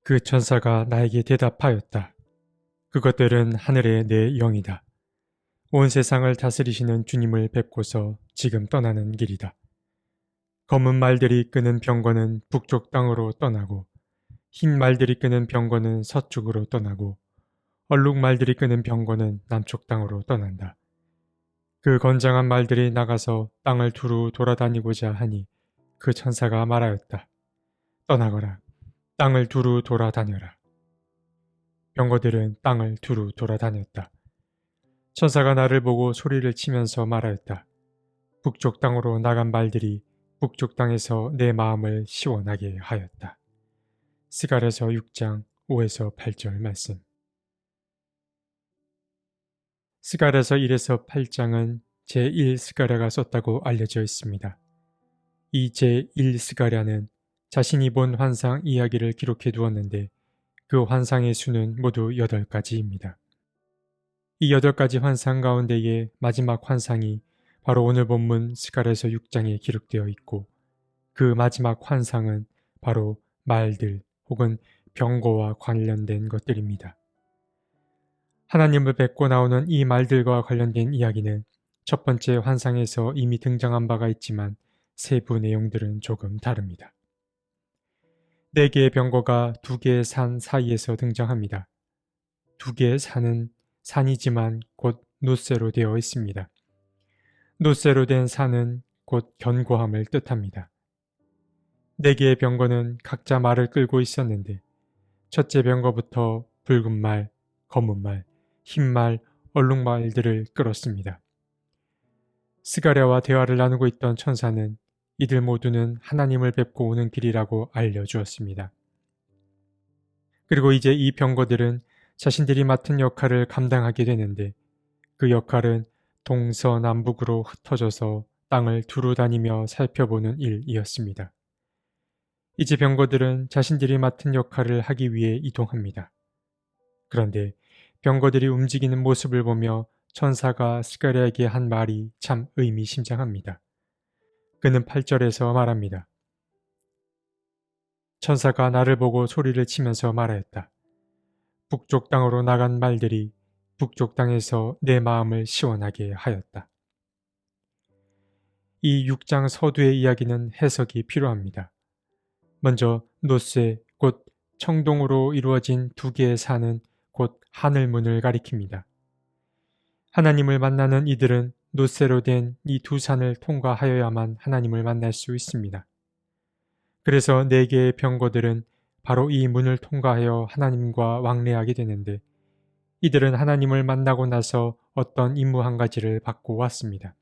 그 천사가 나에게 대답하였다. 그것들은 하늘의 내 영이다. 온 세상을 다스리시는 주님을 뵙고서 지금 떠나는 길이다. 검은 말들이 끄는 병거는 북쪽 땅으로 떠나고, 흰 말들이 끄는 병거는 서쪽으로 떠나고, 얼룩 말들이 끄는 병거는 남쪽 땅으로 떠난다. 그 건장한 말들이 나가서 땅을 두루 돌아다니고자 하니 그 천사가 말하였다. 떠나거라. 땅을 두루 돌아다녀라. 병거들은 땅을 두루 돌아다녔다. 천사가 나를 보고 소리를 치면서 말하였다. 북쪽 땅으로 나간 말들이 북쪽 땅에서 내 마음을 시원하게 하였다. 스가랴서 6장 5에서 8절 말씀. 스가랴서 1에서 8장은 제1스가랴가 썼다고 알려져 있습니다. 이 제1스가랴는 자신이 본 환상 이야기를 기록해 두었는데 그 환상의 수는 모두 8가지입니다. 이 8가지 환상 가운데의 마지막 환상이 바로 오늘 본문 스가랴서 6장에 기록되어 있고 그 마지막 환상은 바로 말들 혹은 병거와 관련된 것들입니다. 하나님을 뵙고 나오는 이 말들과 관련된 이야기는 첫 번째 환상에서 이미 등장한 바가 있지만 세부 내용들은 조금 다릅니다. 4개의 병거가 2개의 산 사이에서 등장합니다. 2개의 산은 산이지만 곧 놋쇠로 되어 있습니다. 놋쇠로 된 산은 곧 견고함을 뜻합니다. 4개의 병거는 각자 말을 끌고 있었는데 첫째 병거부터 붉은 말, 검은 말, 흰 말, 얼룩 말들을 끌었습니다. 스가랴와 대화를 나누고 있던 천사는 이들 모두는 하나님을 뵙고 오는 길이라고 알려주었습니다. 그리고 이제 이 병거들은 자신들이 맡은 역할을 감당하게 되는데 그 역할은 동서남북으로 흩어져서 땅을 두루 다니며 살펴보는 일이었습니다. 이제 병거들은 자신들이 맡은 역할을 하기 위해 이동합니다. 그런데 병거들이 움직이는 모습을 보며 천사가 스가랴에게 한 말이 참 의미심장합니다. 그는 8절에서 말합니다. 천사가 나를 보고 소리를 치면서 말하였다. 북쪽 땅으로 나간 말들이 북쪽 땅에서 내 마음을 시원하게 하였다. 이 6장 서두의 이야기는 해석이 필요합니다. 먼저 놋쇠 곧 청동으로 이루어진 2개의 산은 곧 하늘문을 가리킵니다. 하나님을 만나는 이들은 놋쇠로 된 이 2 산을 통과하여야만 하나님을 만날 수 있습니다. 그래서 4개의 병거들은 바로 이 문을 통과하여 하나님과 왕래하게 되는데 이들은 하나님을 만나고 나서 어떤 임무 한 가지를 받고 왔습니다.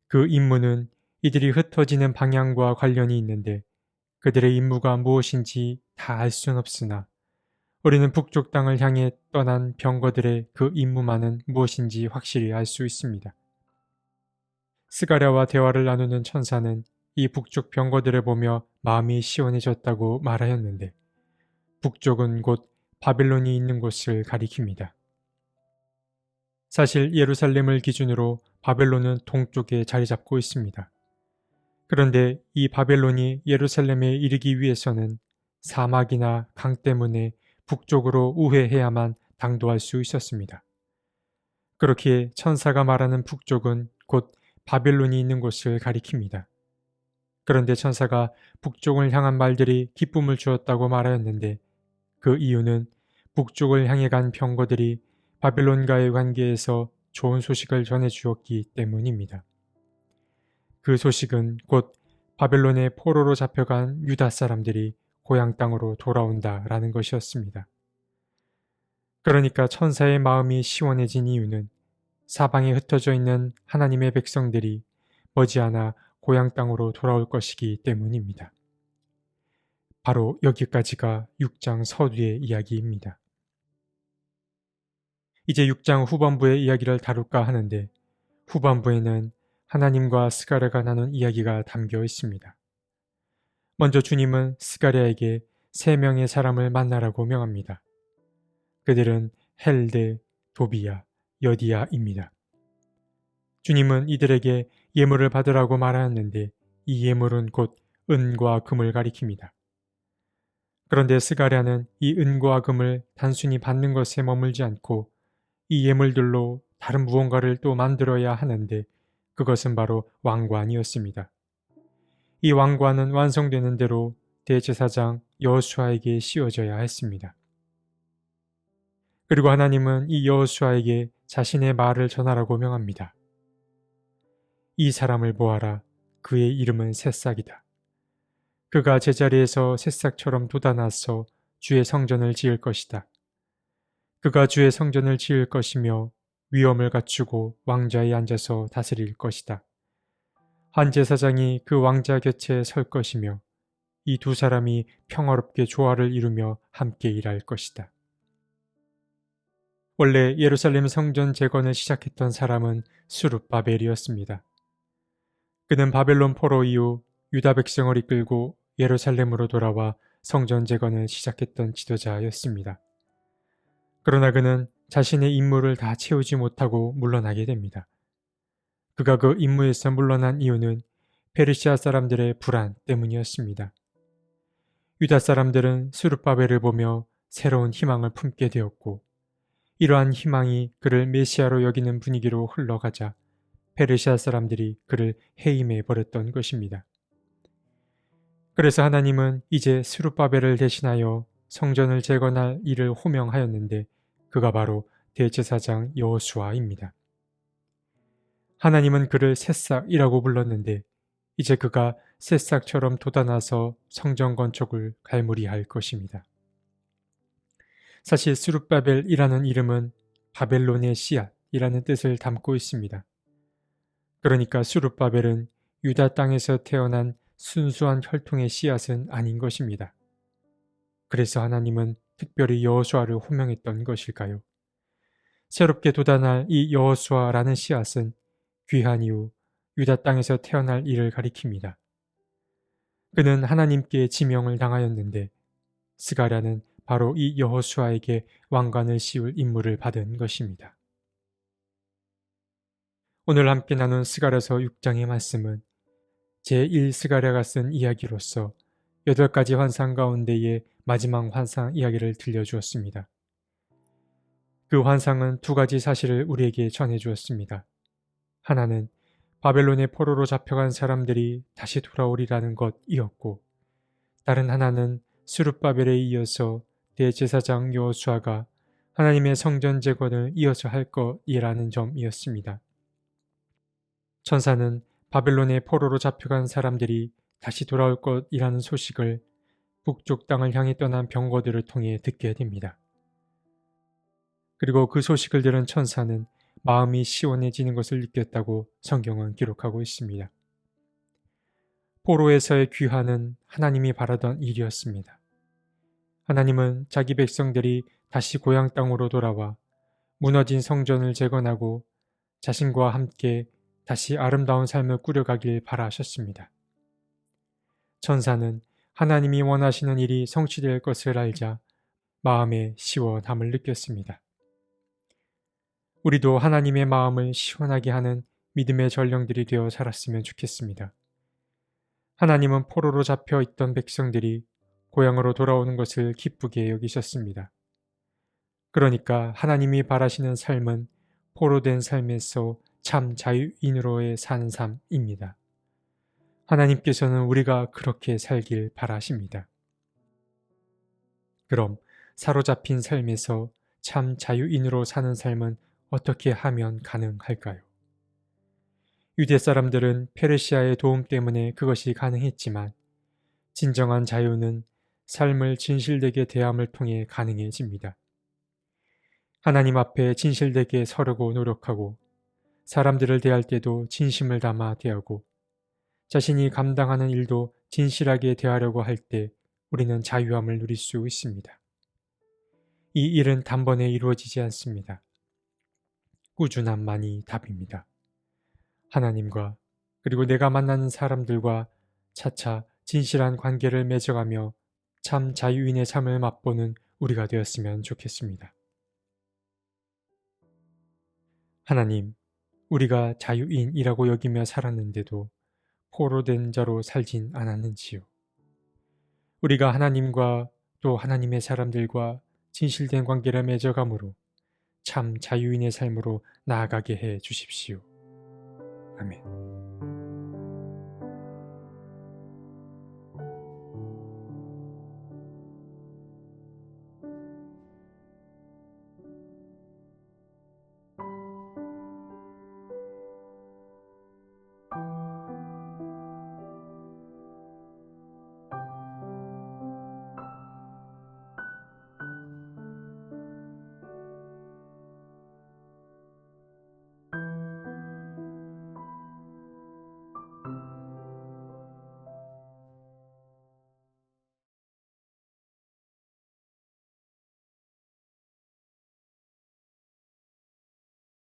그 임무는 이들이 흩어지는 방향과 관련이 있는데 그들의 임무가 무엇인지 다 알 수는 없으나 우리는 북쪽 땅을 향해 떠난 병거들의 그 임무만은 무엇인지 확실히 알 수 있습니다. 스가랴와 대화를 나누는 천사는 이 북쪽 병거들을 보며 마음이 시원해졌다고 말하였는데 북쪽은 곧 바벨론이 있는 곳을 가리킵니다. 사실 예루살렘을 기준으로 바벨론은 동쪽에 자리 잡고 있습니다. 그런데 이 바벨론이 예루살렘에 이르기 위해서는 사막이나 강 때문에 북쪽으로 우회해야만 당도할 수 있었습니다. 그렇기에 천사가 말하는 북쪽은 곧 바벨론이 있는 곳을 가리킵니다. 그런데 천사가 북쪽을 향한 말들이 기쁨을 주었다고 말하였는데 그 이유는 북쪽을 향해 간 병거들이 바벨론과의 관계에서 좋은 소식을 전해주었기 때문입니다. 그 소식은 곧 바벨론의 포로로 잡혀간 유다 사람들이 고향 땅으로 돌아온다라는 것이었습니다. 그러니까 천사의 마음이 시원해진 이유는 사방에 흩어져 있는 하나님의 백성들이 머지않아 고향 땅으로 돌아올 것이기 때문입니다. 바로 여기까지가 6장 서두의 이야기입니다. 이제 6장 후반부의 이야기를 다룰까 하는데 후반부에는 하나님과 스가랴가 나눈 이야기가 담겨 있습니다. 먼저 주님은 스가랴에게 3명의 사람을 만나라고 명합니다. 그들은 헬데, 도비야, 여디야입니다. 주님은 이들에게 예물을 받으라고 말하였는데 이 예물은 곧 은과 금을 가리킵니다. 그런데 스가랴는 이 은과 금을 단순히 받는 것에 머물지 않고 이 예물들로 다른 무언가를 또 만들어야 하는데 그것은 바로 왕관이었습니다. 이 왕관은 완성되는 대로 대제사장 여호수아에게 씌워져야 했습니다. 그리고 하나님은 이 여호수아에게 자신의 말을 전하라고 명합니다. 이 사람을 보아라. 그의 이름은 새싹이다. 그가 제자리에서 새싹처럼 돋아나서 주의 성전을 지을 것이다. 그가 주의 성전을 지을 것이며 위엄을 갖추고 왕좌에 앉아서 다스릴 것이다. 한 제사장이 그 왕자 곁에 설 것이며 이 두 사람이 평화롭게 조화를 이루며 함께 일할 것이다. 원래 예루살렘 성전 재건을 시작했던 사람은 스룹바벨이었습니다. 그는 바벨론 포로 이후 유다 백성을 이끌고 예루살렘으로 돌아와 성전 재건을 시작했던 지도자였습니다. 그러나 그는 자신의 임무를 다 채우지 못하고 물러나게 됩니다. 그가 그 임무에서 물러난 이유는 페르시아 사람들의 불안 때문이었습니다. 유다 사람들은 스룹바벨을 보며 새로운 희망을 품게 되었고 이러한 희망이 그를 메시아로 여기는 분위기로 흘러가자 페르시아 사람들이 그를 해임해 버렸던 것입니다. 그래서 하나님은 이제 스룹바벨을 대신하여 성전을 재건할 일을 호명하였는데 그가 바로 대제사장 여호수아입니다. 하나님은 그를 새싹이라고 불렀는데 이제 그가 새싹처럼 돋아나서 성전 건축을 갈무리할 것입니다. 사실 스룹바벨이라는 이름은 바벨론의 씨앗이라는 뜻을 담고 있습니다. 그러니까 스룹바벨은 유다 땅에서 태어난 순수한 혈통의 씨앗은 아닌 것입니다. 그래서 하나님은 특별히 여호수아를 호명했던 것일까요? 새롭게 돋아날 이 여호수아라는 씨앗은 귀한 이후 유다 땅에서 태어날 일을 가리킵니다. 그는 하나님께 지명을 당하였는데 스가랴는 바로 이 여호수아에게 왕관을 씌울 임무를 받은 것입니다. 오늘 함께 나눈 스가랴서 6장의 말씀은 제1스가랴가 쓴 이야기로서 8가지 환상 가운데의 마지막 환상 이야기를 들려주었습니다. 그 환상은 2가지 사실을 우리에게 전해주었습니다. 하나는 바벨론의 포로로 잡혀간 사람들이 다시 돌아오리라는 것이었고 다른 하나는 스룹바벨에 이어서 대제사장 여호수아가 하나님의 성전 재건을 이어서 할 것이라는 점이었습니다. 천사는 바벨론의 포로로 잡혀간 사람들이 다시 돌아올 것이라는 소식을 북쪽 땅을 향해 떠난 병거들을 통해 듣게 됩니다. 그리고 그 소식을 들은 천사는 마음이 시원해지는 것을 느꼈다고 성경은 기록하고 있습니다. 포로에서의 귀환은 하나님이 바라던 일이었습니다. 하나님은 자기 백성들이 다시 고향 땅으로 돌아와 무너진 성전을 재건하고 자신과 함께 다시 아름다운 삶을 꾸려가길 바라셨습니다. 천사는 하나님이 원하시는 일이 성취될 것을 알자 마음의 시원함을 느꼈습니다. 우리도 하나님의 마음을 시원하게 하는 믿음의 전령들이 되어 살았으면 좋겠습니다. 하나님은 포로로 잡혀 있던 백성들이 고향으로 돌아오는 것을 기쁘게 여기셨습니다. 그러니까 하나님이 바라시는 삶은 포로된 삶에서 참 자유인으로의 사는 삶입니다. 하나님께서는 우리가 그렇게 살길 바라십니다. 그럼 사로잡힌 삶에서 참 자유인으로 사는 삶은 어떻게 하면 가능할까요? 유대 사람들은 페르시아의 도움 때문에 그것이 가능했지만 진정한 자유는 삶을 진실되게 대함을 통해 가능해집니다. 하나님 앞에 진실되게 서려고 노력하고 사람들을 대할 때도 진심을 담아 대하고 자신이 감당하는 일도 진실하게 대하려고 할 때 우리는 자유함을 누릴 수 있습니다. 이 일은 단번에 이루어지지 않습니다. 꾸준함만이 답입니다. 하나님과 그리고 내가 만나는 사람들과 차차 진실한 관계를 맺어가며 참 자유인의 삶을 맛보는 우리가 되었으면 좋겠습니다. 하나님, 우리가 자유인이라고 여기며 살았는데도 포로된 자로 살진 않았는지요. 우리가 하나님과 또 하나님의 사람들과 진실된 관계를 맺어감으로 참 자유인의 삶으로 나아가게 해 주십시오. 아멘.